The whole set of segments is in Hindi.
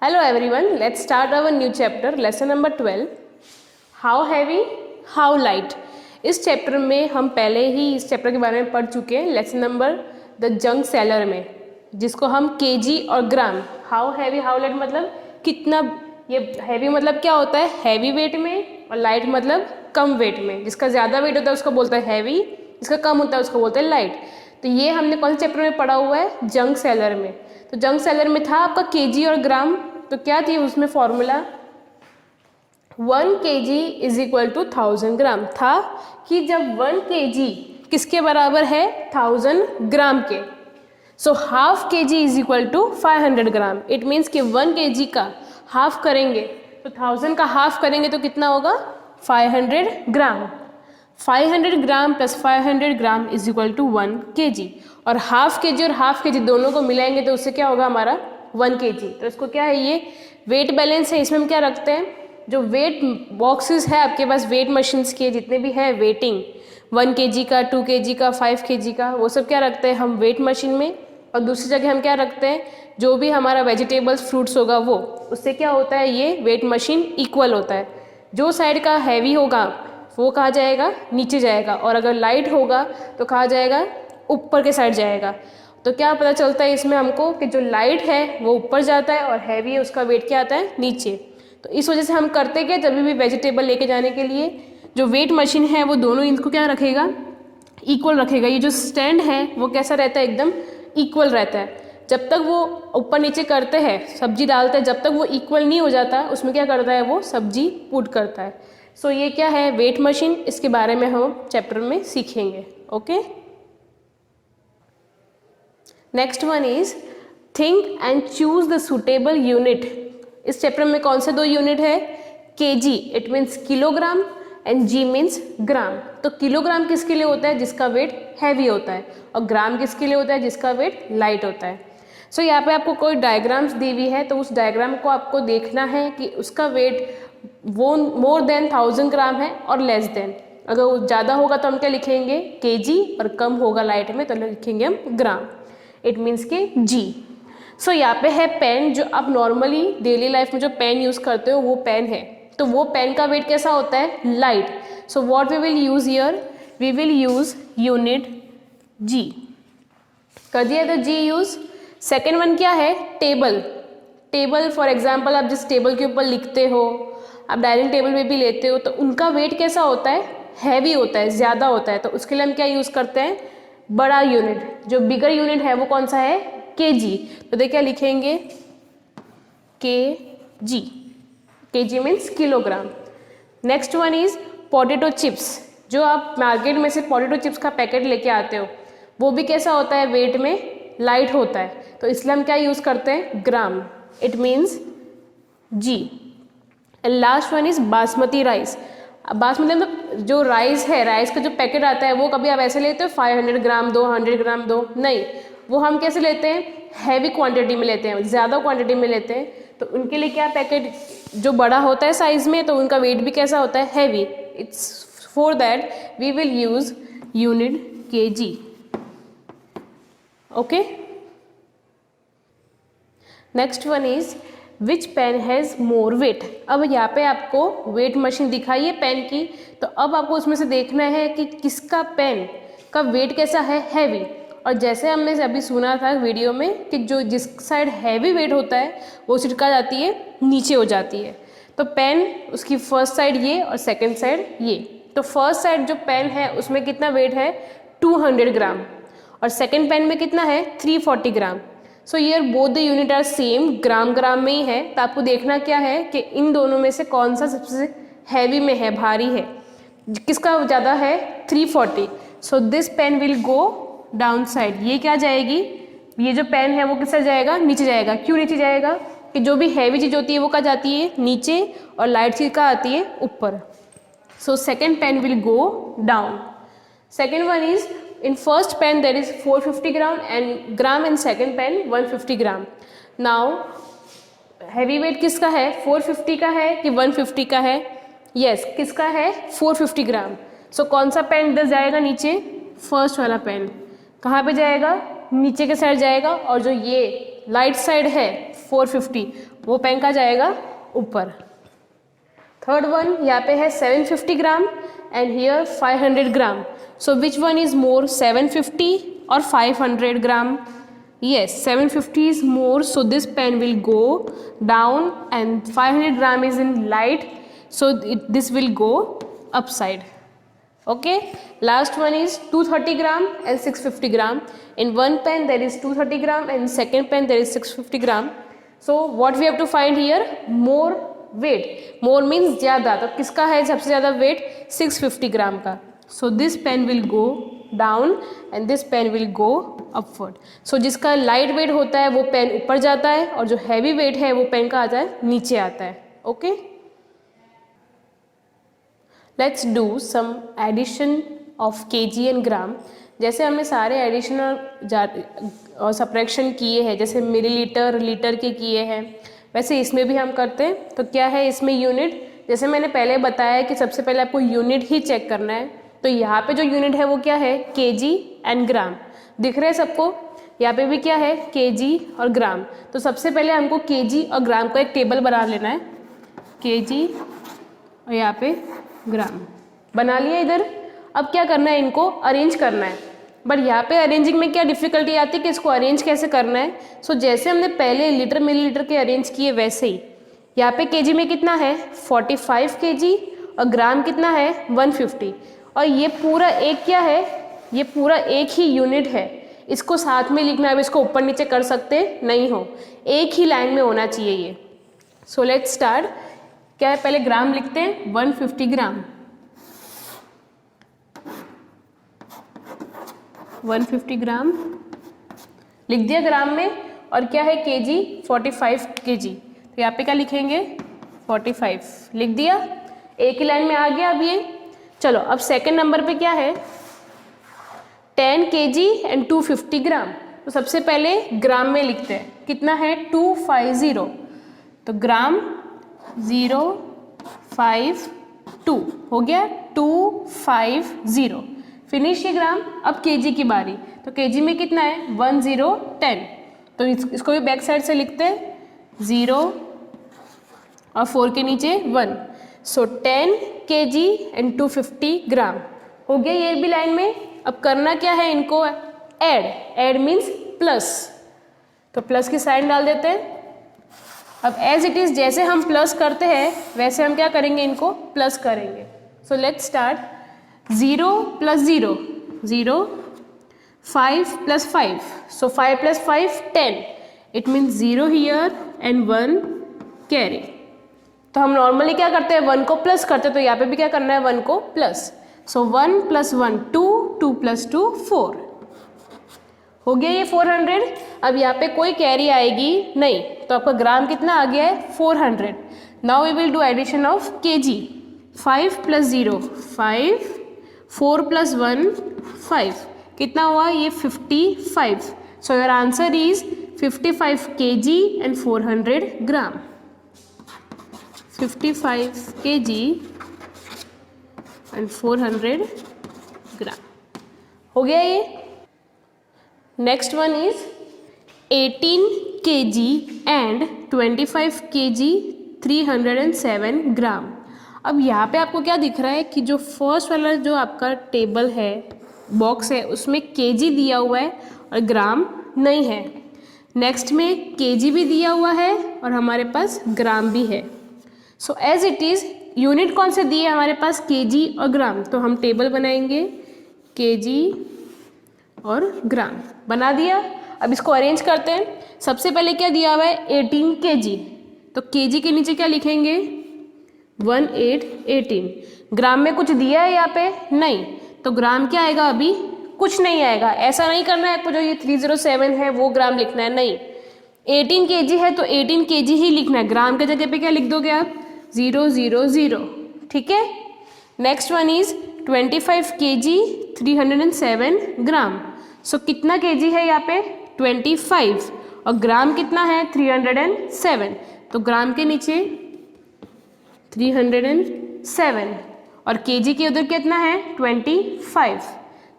Hello everyone, let's start our new chapter, lesson number 12. How heavy, how light. इस चैप्टर में हम पहले ही इस चैप्टर के बारे में पढ़ चुके हैं lesson number the junk seller में, जिसको हम केजी और ग्राम, हाउ हैवी हाउ लाइट मतलब कितना, ये हैवी मतलब क्या होता है हैवी वेट में, और लाइट मतलब कम वेट में। जिसका ज़्यादा वेट होता है उसको बोलते हैं हैवी, जिसका कम होता है उसको बोलते हैं लाइट। तो ये हमने कौन से चैप्टर में पढ़ा हुआ है, जंक सेलर में। तो जंक सेलर में था आपका केजी और ग्राम। तो क्या थी उसमें formula, 1 kg is equal to 1000 gram था कि जब 1 kg किसके बराबर है 1000 ग्राम के, so half kg is equal to 500 gram. It means कि 1 kg का हाफ करेंगे तो 1000 का हाफ करेंगे तो कितना होगा 500 gram. 500 gram plus 500 gram is equal to 1 kg, और हाफ kg और हाफ kg दोनों को मिलाएंगे तो उससे क्या होगा हमारा 1 kg। तो इसको क्या है, ये वेट बैलेंस है। इसमें हम क्या रखते हैं, जो वेट बॉक्सेस है आपके पास वेट मशीन्स के जितने भी है वेटिंग, 1 kg का, 2 kg का, 5 kg का, वो सब क्या रखते हैं हम वेट मशीन में। और दूसरी जगह हम क्या रखते हैं, जो भी हमारा वेजिटेबल्स फ्रूट्स होगा वो, उससे क्या होता है ये वेट मशीन इक्वल होता है। जो साइड का हैवी होगा वो कहाँ जाएगा, नीचे जाएगा, और अगर लाइट होगा तो कहाँ जाएगा, ऊपर के साइड जाएगा। तो क्या पता चलता है इसमें हमको कि जो लाइट है वो ऊपर जाता है और हैवी है उसका वेट क्या आता है नीचे। तो इस वजह से हम करते क्या, जब भी वेजिटेबल लेके जाने के लिए जो वेट मशीन है वो दोनों इनको क्या रखेगा, इक्वल रखेगा। ये जो स्टैंड है वो कैसा रहता है, एकदम इक्वल रहता है। जब तक वो ऊपर नीचे करते हैं, सब्जी डालते हैं, जब तक वो इक्वल नहीं हो जाता उसमें क्या करता है वो सब्जी पुट करता है। सो ये क्या है वेट मशीन, इसके बारे में हम चैप्टर में सीखेंगे। Okay, next one is think and choose the suitable unit. इस चैप्टर में कौन से दो यूनिट है, KG it means kilogram and G means gram. तो किलोग्राम किसके लिए होता है, जिसका वेट हैवी होता है, और ग्राम किसके लिए होता है, जिसका वेट लाइट होता है। सो यहाँ पे आपको कोई डायग्राम्स दी हुई है, तो उस डायग्राम को आपको देखना है कि उसका वेट वो मोर देन 1000 ग्राम है और लेस देन। अगर वो ज़्यादा होगा तो हम क्या लिखेंगे केजी, और कम होगा लाइट में तो लिखेंगे हम ग्राम। इट मीन्स के जी। सो यहाँ पे है पेन, जो आप नॉर्मली डेली लाइफ में जो पेन यूज़ करते हो वो पेन है। तो वो पेन का वेट कैसा होता है, light. So what we will use here, we will use unit G. कर दिया तो जी यूज़। सेकेंड वन क्या है, टेबल। टेबल फॉर एग्जाम्पल आप जिस टेबल के ऊपर लिखते हो, आप डाइनिंग टेबल पे भी लेते हो, तो उनका वेट कैसा होता है, हैवी होता है, ज़्यादा होता है। तो उसके लिए हम क्या यूज़ करते हैं, बड़ा यूनिट। जो बिगर यूनिट है वो कौन सा है, केजी। तो देखिए लिखेंगे KG, KG means kilogram. Next one is potato chips. जो आप मार्केट में से पोटैटो चिप्स का पैकेट लेके आते हो वो भी कैसा होता है, वेट में लाइट होता है। तो इसलिए हम क्या यूज़ करते हैं, gram. It means G. And last one is basmati rice. Basmati मतलब जो राइस है, राइस का जो पैकेट आता है वो कभी आप ऐसे लेते हो 500 ग्राम दो, 100 ग्राम दो, नहीं। वो हम कैसे लेते हैं, हैवी क्वांटिटी में लेते हैं, ज़्यादा क्वांटिटी में लेते हैं। तो उनके लिए क्या पैकेट जो बड़ा होता है साइज़ में, तो उनका वेट भी कैसा होता है, heavy. It's for that we will use unit kg. Okay, next one is which pen has more weight. अब यहाँ पे आपको वेट मशीन दिखाई है पेन की, तो अब आपको उसमें से देखना है कि किसका पेन का वेट कैसा है, हैवी। और जैसे हमने अभी सुना था वीडियो में कि जो जिस साइड हैवी वेट होता है वो छिड़का जाती है नीचे हो जाती है। तो पेन उसकी फर्स्ट साइड ये और सेकेंड साइड ये। तो फर्स्ट साइड जो पेन है उसमें कितना वेट है 200 ग्राम, और सेकेंड पेन में कितना है 340 gram. So here both the unit are same, gram gram में ही है। तो आपको देखना क्या है कि इन दोनों में से कौन सा सबसे हैवी में है, भारी है, किसका ज़्यादा है 340। So this pen will go down side. ये क्या जाएगी, ये जो पेन है वो किससे जाएगा, नीचे जाएगा। क्यों नीचे जाएगा, कि जो भी हैवी चीज़ होती है वो कहाँ जाती है, नीचे, और लाइट चीज़ कहाँ आती है, ऊपर। So second pen will go down. Second one is in first pen there is 450 gram and second pen 150 gram. now heavy weight किसका है, 450 का है कि 150 का है, yes किसका है 450 ग्राम। सो कौन सा पेन इधर जाएगा नीचे, फर्स्ट वाला पेन कहाँ पे जाएगा, नीचे के साइड जाएगा। और जो ये लाइट साइड है 450 वो पेन का जाएगा ऊपर। थर्ड वन यहाँ पे है 750 gram and here 500 gram. So which one is more, 750 और 500 ग्राम? Yes, 750 is more, so this pen will go down and 500 gram is in light, so this will go upside. Okay, last one is 230 gram and 650 gram. In one pen there is 230 gram and in second pen there is 650 gram. So what we have to find here? More weight. More means ज़्यादा, तो किसका है सबसे ज़्यादा weight? 650 gram का. So this pen will go down and this pen will go upward. सो जिसका लाइट वेट होता है वो पेन ऊपर जाता है और जो हैवी वेट है वो पेन का आता है नीचे आता है। Okay, let's do some addition of KG and gram. जैसे हमने सारे एडिशन और सब्ट्रैक्शन किए हैं, जैसे मिलीलीटर लीटर के किए हैं, वैसे इसमें भी हम करते हैं। तो क्या है इसमें यूनिट, जैसे मैंने पहले बताया कि सबसे पहले आपको यूनिट ही चेक करना है। तो यहाँ पे जो यूनिट है वो क्या है? केजी एंड ग्राम। दिख रहे हैं सबको? यहाँ पे भी क्या है? केजी और ग्राम। तो सबसे पहले हमको केजी और ग्राम का एक टेबल बना लेना है। केजी और यहाँ पे ग्राम बना लिया इधर। अब क्या करना है? इनको अरेंज करना है। बट यहाँ पे अरेंजिंग में क्या डिफिकल्टी आती है कि इसको अरेंज कैसे करना है। सो जैसे हमने पहले लीटर मिलीलीटर के अरेंज किए वैसे ही यहाँ पे केजी में कितना है? 45 केजी और ग्राम कितना है? 150। और ये पूरा एक क्या है? ये पूरा एक ही यूनिट है। इसको साथ में लिखना है, अब इसको ऊपर नीचे कर सकते नहीं हो, एक ही लाइन में होना चाहिए ये। So let's start. क्या है? पहले ग्राम लिखते हैं, 150 ग्राम। 150 ग्राम लिख दिया ग्राम में। और क्या है? KG 45 KG. तो यहाँ पे क्या लिखेंगे? 45 लिख दिया, एक ही लाइन में आ गया अब ये। चलो अब सेकंड नंबर पे क्या है? 10 केजी एंड 250 ग्राम। तो सबसे पहले ग्राम में लिखते हैं, कितना है? 250। तो ग्राम 052 हो गया, 250 फिनिश ये ग्राम। अब केजी की बारी। तो केजी में कितना है? 1010। तो इसको भी बैक साइड से लिखते हैं, 0 और 4 के नीचे 1। सो 10 केजी एंड 250 ग्राम हो गया ये भी लाइन में। अब करना क्या है? इनको ऐड। ऐड मीन्स प्लस, तो प्लस की साइन डाल देते हैं। अब एज इट इज जैसे हम प्लस करते हैं वैसे हम क्या करेंगे? इनको प्लस करेंगे। So let's start. 0 + 0 0, 5 + 5, so 5 + 5 10। It means 0 here and 1 carry. तो हम नॉर्मली क्या करते हैं? 1 को प्लस करते हैं, तो यहाँ पे भी क्या करना है? 1 को प्लस। सो 1 + 1 2, 2 + 2 4 हो गया ये 400। अब यहाँ पे कोई कैरी आएगी नहीं, तो आपका ग्राम कितना आ गया है? 400। Now we will do addition of kg. 5 + 0 5, 4 + 1 5, कितना हुआ ये? 55। So your answer is 55 KG and 400 gram. 55 kg and 400 ग्राम हो गया ये। Next one is 18 kg and 25 kg 307 ग्राम। अब यहाँ पे आपको क्या दिख रहा है कि जो फर्स्ट वाला जो आपका टेबल है, बॉक्स है, उसमें केजी दिया हुआ है और ग्राम नहीं है। नेक्स्ट में केजी भी दिया हुआ है और हमारे पास ग्राम भी है। So as it is unit कौन से दिए हमारे पास? केजी और ग्राम। तो हम टेबल बनाएंगे, केजी और ग्राम बना दिया। अब इसको अरेंज करते हैं। सबसे पहले क्या दिया हुआ है? 18 केजी। तो केजी के नीचे क्या लिखेंगे? 18। ग्राम में कुछ दिया है यहाँ पे? नहीं। तो ग्राम क्या आएगा? अभी कुछ नहीं आएगा। ऐसा नहीं करना है आपको, जो ये 307 है वो ग्राम लिखना है, नहीं। 18 केजी है तो 18 केजी ही लिखना है। ग्राम के जगह पे क्या लिख दोगे आप? 000। ठीक है। नेक्स्ट वन इज 25 केजी 307 ग्राम। सो कितना केजी है यहाँ पे? 25 और ग्राम कितना है? 307। तो ग्राम के नीचे 307 और केजी के उधर कितना है? 25।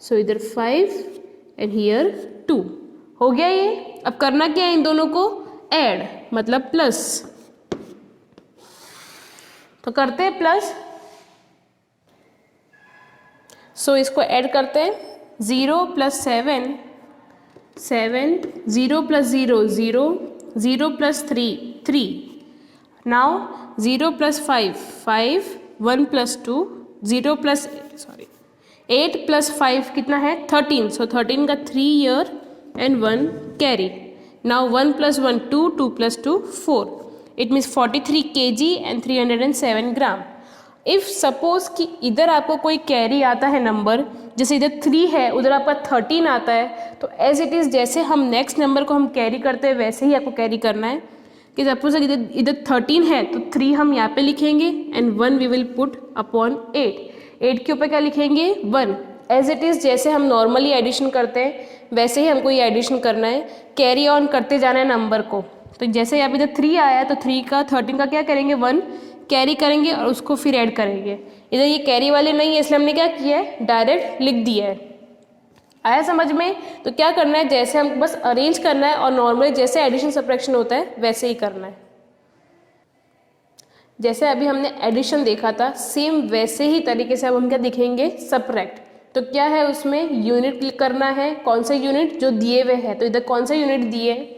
सो इधर 5 एंड हियर 2 हो गया ये। अब करना क्या है? इन दोनों को ऐड, मतलब प्लस। तो करते हैं प्लस, सो इसको ऐड करते हैं, 0 + 7 7, 0 + 0 0, 0 + 3 3, नाउ 0 + 5 5, 1 + 2 0 + 8 + 5 कितना है 13, सो 13 का 3 year and 1 carry. Now 1 + 1 2, 2 + 2 4, it means 43 kg and 307 gram. If suppose कि इधर आपको कोई कैरी आता है नंबर, जैसे इधर 3 है उधर आपका 13 आता है, तो एज इट इज़ जैसे हम नेक्स्ट नंबर को हम कैरी करते हैं वैसे ही आपको कैरी करना है. कि सपोज इधर 13 है तो 3 हम यहाँ पे लिखेंगे and 1 we will put upon 8. 8 के ऊपर क्या लिखेंगे 1. एज इट इज़ जैसे हम नॉर्मली एडिशन करते हैं वैसे ही हमको ये एडिशन करना है, कैरी ऑन करते जाना है नंबर को. तो जैसे यहाँ पे इधर 3 आया है तो 3 का 13 का क्या करेंगे 1 कैरी करेंगे और उसको फिर ऐड करेंगे. इधर ये कैरी वाले नहीं है इसलिए हमने क्या किया है डायरेक्ट लिख दिया है. आया समझ में? तो क्या करना है, जैसे हमको बस अरेंज करना है और नॉर्मली जैसे एडिशन सब्ट्रैक्शन होता है वैसे ही करना है. जैसे अभी हमने एडिशन देखा था सेम वैसे ही तरीके से अब हम क्या दिखेंगे सब्ट्रैक्ट. तो क्या है उसमें यूनिट क्लिक करना है, कौन सा यूनिट जो दिए हुए है. तो इधर कौन सा यूनिट दिए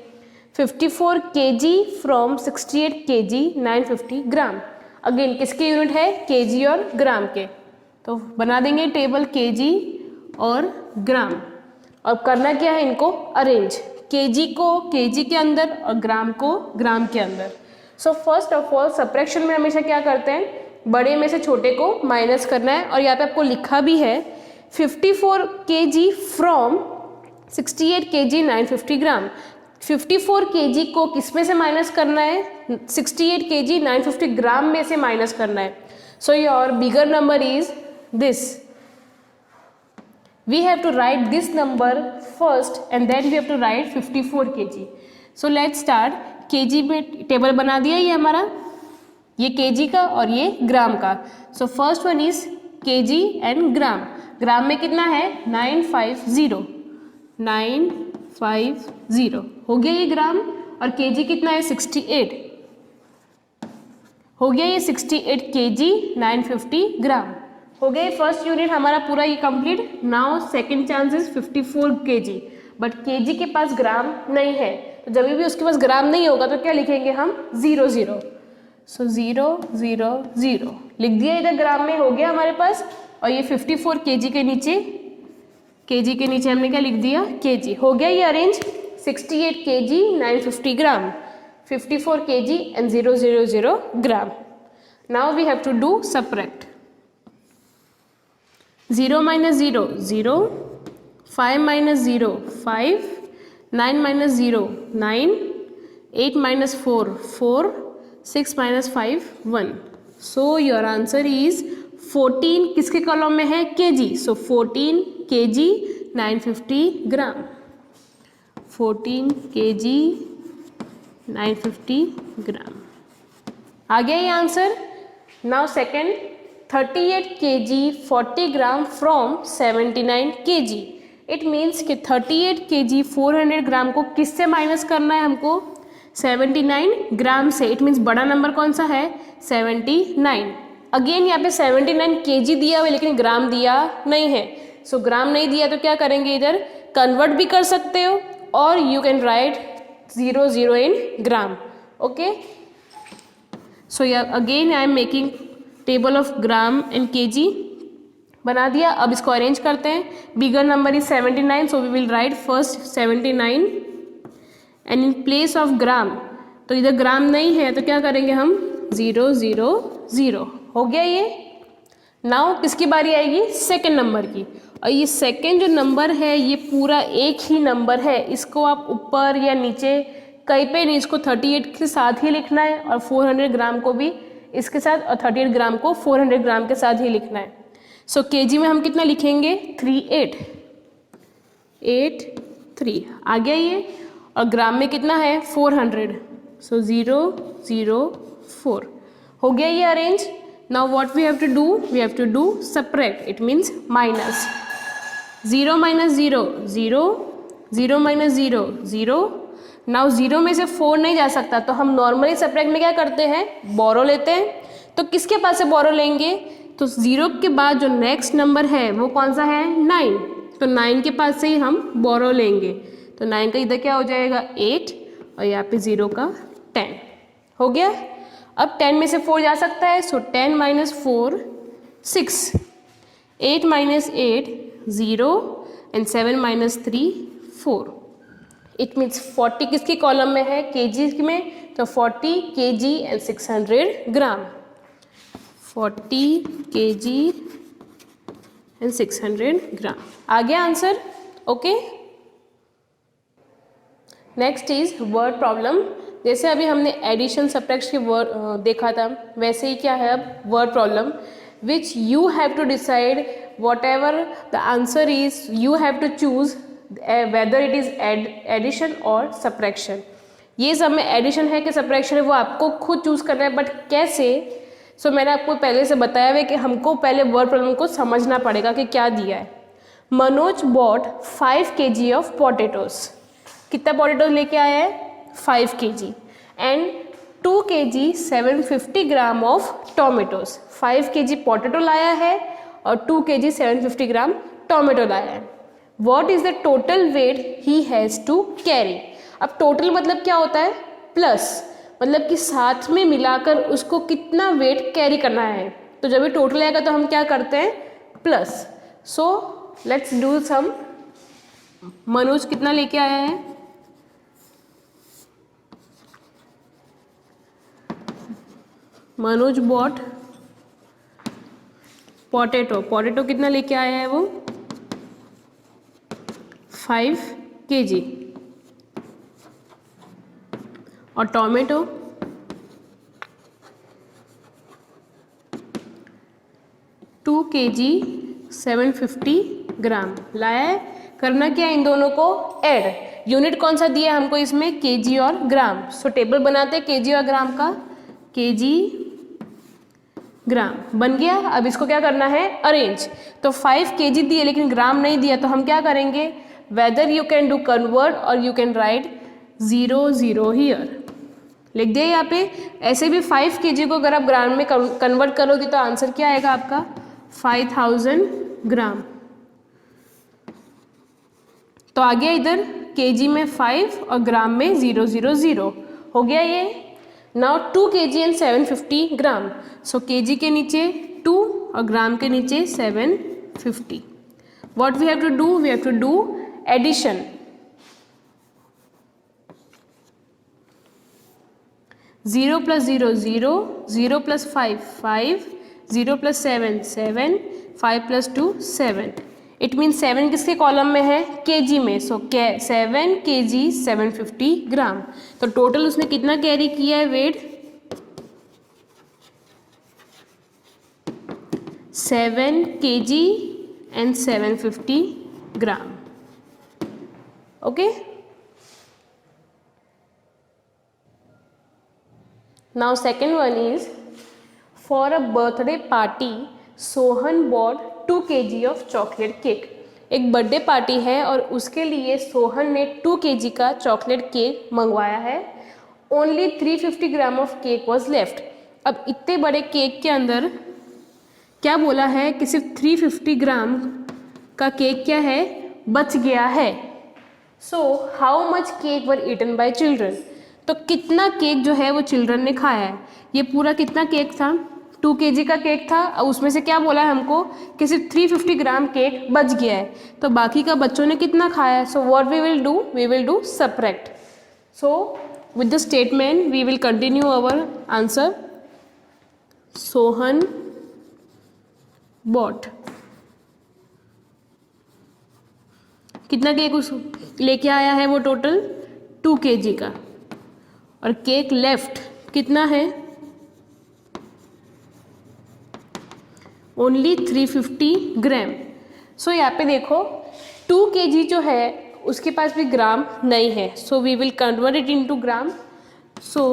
54 kg from 68 kg 950 gram. Again किसके यूनिट है केजी और ग्राम के. तो बना देंगे टेबल केजी और ग्राम. और करना क्या है इनको अरेंज, केजी को केजी के अंदर और ग्राम को ग्राम के अंदर. So first of all subtraction में हमेशा क्या करते हैं बड़े में से छोटे को माइनस करना है. और यहाँ पे आपको लिखा भी है 54 kg from 68 kg 950 gram. 54 kg को किस में से माइनस करना है 68 kg 950 ग्राम में से माइनस करना है. So your bigger number is this. We have to write this number first and then we have to write 54 kg. So let's start. kg में टेबल बना दिया ये हमारा, ये kg का और ये ग्राम का. So first one is kg and gram. Gram में कितना है 950 950 हो गया ये ग्राम. और kg कितना है 68 हो गया ये 68 kg 950 ग्राम. हो गया फर्स्ट यूनिट हमारा पूरा ये complete. Now second chance is 54 kg, but kg के पास ग्राम नहीं है. तो जब भी उसके पास ग्राम नहीं होगा तो क्या लिखेंगे हम 0 0. सो 0 0 0 लिख दिया इधर ग्राम में. हो गया हमारे पास. और ये 54 kg के नीचे हमने क्या लिख दिया kg. हो गया ये arrange 68 kg 950 gram, 54 kg and 0 0 0 gram. Now we have to do subtract. 0 - 0 0, 5 - 0 5, 9 - 0 9, 8 - 4 4, 6 - 5 1. So your answer is 14 किसके कॉलम में है kg. सो 14 kg 950 ग्राम. 14 kg 950 ग्राम. आ गया ये answer. Now second 38 kg 40 gram from 79 kg. It means कि 38 kg 400 ग्राम को किससे माइनस करना है हमको 79 ग्राम से. इट मीन्स बड़ा नंबर कौन सा है 79. अगेन यहाँ पे 79 kg दिया हुआ है लेकिन ग्राम दिया नहीं है. सो ग्राम नहीं दिया तो क्या करेंगे इधर कन्वर्ट भी कर सकते हो और you can write 0 0 in gram. Okay. So again I am making table of gram and kg. बना दिया. अब इसको अरेंज करते हैं. Bigger number is 79 so we will write first 79 and in place of gram. तो इधर ग्राम नहीं है तो क्या करेंगे हम 0 0 0. हो गया ये. नाउ किसकी बारी आएगी सेकेंड नंबर की. और ये सेकेंड जो नंबर है ये पूरा एक ही नंबर है. इसको आप ऊपर या नीचे कहीं पे नहीं, इसको 38 के साथ ही लिखना है और 400 ग्राम को भी इसके साथ और 38 ग्राम को 400 ग्राम के साथ ही लिखना है. सो kg में हम कितना लिखेंगे 38 3 आ गया ये. और ग्राम में कितना है 400. सो 0 0 4 हो गया ये arrange. Now what we have to do, we have to do subtract. It means minus. 0 - 0 0, 0 - 0 0. नाउ 0 में से 4 नहीं जा सकता तो हम नॉर्मली सब्ट्रैक्ट में क्या करते हैं बोरो लेते हैं. तो किसके पास से बोरो लेंगे, तो 0 के बाद जो नेक्स्ट नंबर है वो कौन सा है 9, तो 9 के पास से ही हम बोरो लेंगे। तो 9 का इधर क्या हो जाएगा 8 और यहाँ पे 0 का 10 हो गया। अब 10 में से 4 जा सकता है, सो 10 minus 4 6, 8 minus 8 0 and 7 minus 3 4। It means 40 किसके कॉलम में है केजी में, तो 40 kg and 600 gram, 40 kg and 600 ग्राम। आ गया answer, okay. Next is word problem. जैसे अभी हमने एडिशन सब्ट्रैक्शन के वर्ड देखा था, वैसे ही क्या है अब word problem, which you have to decide whatever the answer is, you have to choose whether it is addition और सब्ट्रैक्शन। ये सब में एडिशन है कि सब्ट्रैक्शन है वो आपको खुद चूज करना है, बट कैसे, सो मैंने आपको पहले से बताया हुआ कि हमको पहले वर्ड प्रॉब्लम को समझना पड़ेगा कि क्या दिया है। Manoj bought 5 kg of potatoes, कितना पोटैटोज लेके आया है 5 kg, and 2 kg 750 gram of tomatoes. 5 kg potato लाया है और 2 kg 750 ग्राम टोमेटो लाया है। What is the total weight he has to carry. अब टोटल मतलब क्या होता है प्लस, मतलब कि साथ में मिलाकर उसको कितना वेट कैरी करना है। तो जब ये टोटल आएगा तो हम क्या करते हैं plus. So let's do sum. Manoj कितना लेके आया है, मनोज बॉट पोटैटो, पोटैटो कितना लेके आया है वो 5 kg, और टोमेटो 2 kg 750 ग्राम लाया है। करना क्या है इन दोनों को ऐड, यूनिट कौन सा दिया हमको इसमें केजी और ग्राम। सो टेबल बनाते हैं केजी और ग्राम का, केजी ग्राम बन गया। अब इसको क्या करना है अरेंज। तो 5 kg दिए लेकिन ग्राम नहीं दिया, तो हम क्या करेंगे, whether you can do convert और यू कैन राइट 0 0 हियर, लिख दिया यहाँ पे। ऐसे भी 5 kg को अगर आप ग्राम में कन्वर्ट करोगे तो आंसर क्या आएगा आपका 5000 ग्राम। तो आ गया इधर kg में 5 और ग्राम में 0 0 0 हो गया ये। Now 2 kg and 750 gram, so kg के नीचे 2 और ग्राम के नीचे 750। What we have to do, we have to do addition. 0 + 0 0, 0 + 5 5, 0 + 7 7, 5 + 2 7। It mean 7 किसके कॉलम में है केजी में, सो 7 kg 750 ग्राम। तो टोटल उसने कितना कैरी किया है weight 7 kg and 750 gram, okay. Now second one is, for a birthday party Sohan bought 2 kg of chocolate cake। एक बर्थडे पार्टी है और उसके लिए सोहन ने 2 kg का चॉकलेट केक मंगवाया है। Only 350 gram of cake was left. अब इतने बड़े केक के अंदर क्या बोला है कि सिर्फ 350 ग्राम का केक क्या है बच गया है। So how much cake were eaten by children, तो कितना केक जो है वो चिल्ड्रन ने खाया है। ये पूरा कितना केक था 2 kg का केक था, और उसमें से क्या बोला है हमको कि सिर्फ 350 ग्राम केक बच गया है, तो बाकी का बच्चों ने कितना खाया है। So what we will do subtract. So with the statement we will continue our answer. Sohan bought, कितना केक उस लेके आया है वो टोटल 2 kg का, और केक लेफ्ट कितना है ओनली 350 ग्राम। सो यहाँ पे देखो 2 kg जो है उसके पास भी ग्राम नहीं है, so we will convert it into gram. सो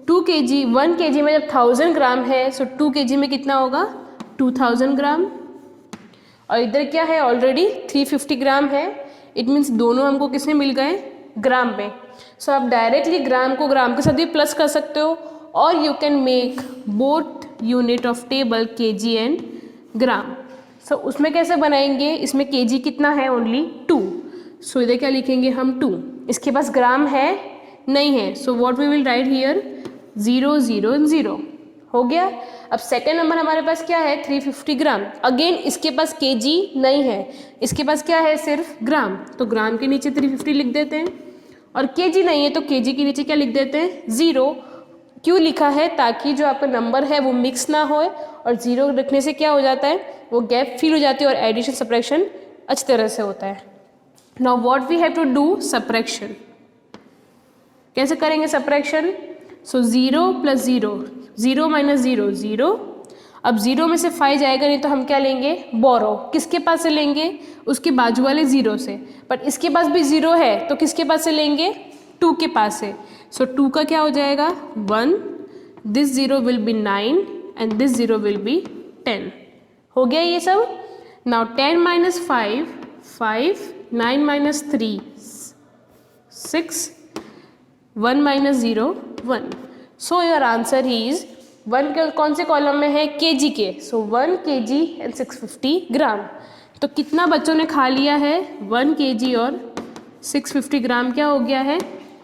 2 kg 1 kg में जब 1000 ग्राम है, सो 2 kg में कितना होगा 2000 ग्राम, और इधर क्या है ऑलरेडी 350 ग्राम है। इट मीन्स दोनों हमको किसमें मिल गए ग्राम में। सो आप डायरेक्टली ग्राम को ग्राम के साथ भी प्लस कर सकते हो, और you can make both unit of table kg and gram. So उसमें कैसे बनाएंगे, इसमें kg कितना है, ओनली 2। सो इधर क्या लिखेंगे हम 2। इसके पास ग्राम है नहीं है, so what we will write here 0 0 0 हो गया। अब सेकेंड नंबर हमारे पास क्या है 350 ग्राम। अगेन इसके पास kg नहीं है, इसके पास क्या है सिर्फ ग्राम, तो ग्राम के नीचे 350 लिख देते हैं। और kg नहीं है तो kg के नीचे क्या लिख देते हैं 0। क्यों लिखा है, ताकि जो आपका नंबर है वो मिक्स ना होए, और 0 रखने से क्या हो जाता है, वो गैप फिल हो जाती है और एडिशन सब्ट्रैक्शन अच्छी तरह से होता है। Now what we have to do, subtraction. कैसे करेंगे सब्ट्रैक्शन, सो 0 + 0, 0 - 0 0। अब 0 में से 5 जाएगा नहीं तो हम क्या लेंगे, बोरो। किसके पास से लेंगे, उसके बाजू वाले 0 से, बट इसके पास भी 0 है तो किसके पास से लेंगे, 2 के पास से। सो 2 का क्या हो जाएगा 1, this 0 will be 9 and this 0 will be 10। हो गया ये सब। Now 10 - 5 5, 9 - 3 6, 1 - 0 1। So your answer is 1 कौन से कॉलम में है, kg के। सो 1 kg एंड 650 ग्राम। तो कितना बच्चों ने खा लिया है, 1 kg और 650 ग्राम क्या हो गया है,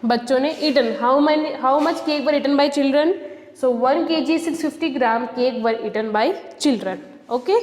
बच्चों ने eaten. How much cake were eaten by children, so 1 kg 650 gram cake were eaten by children. Okay.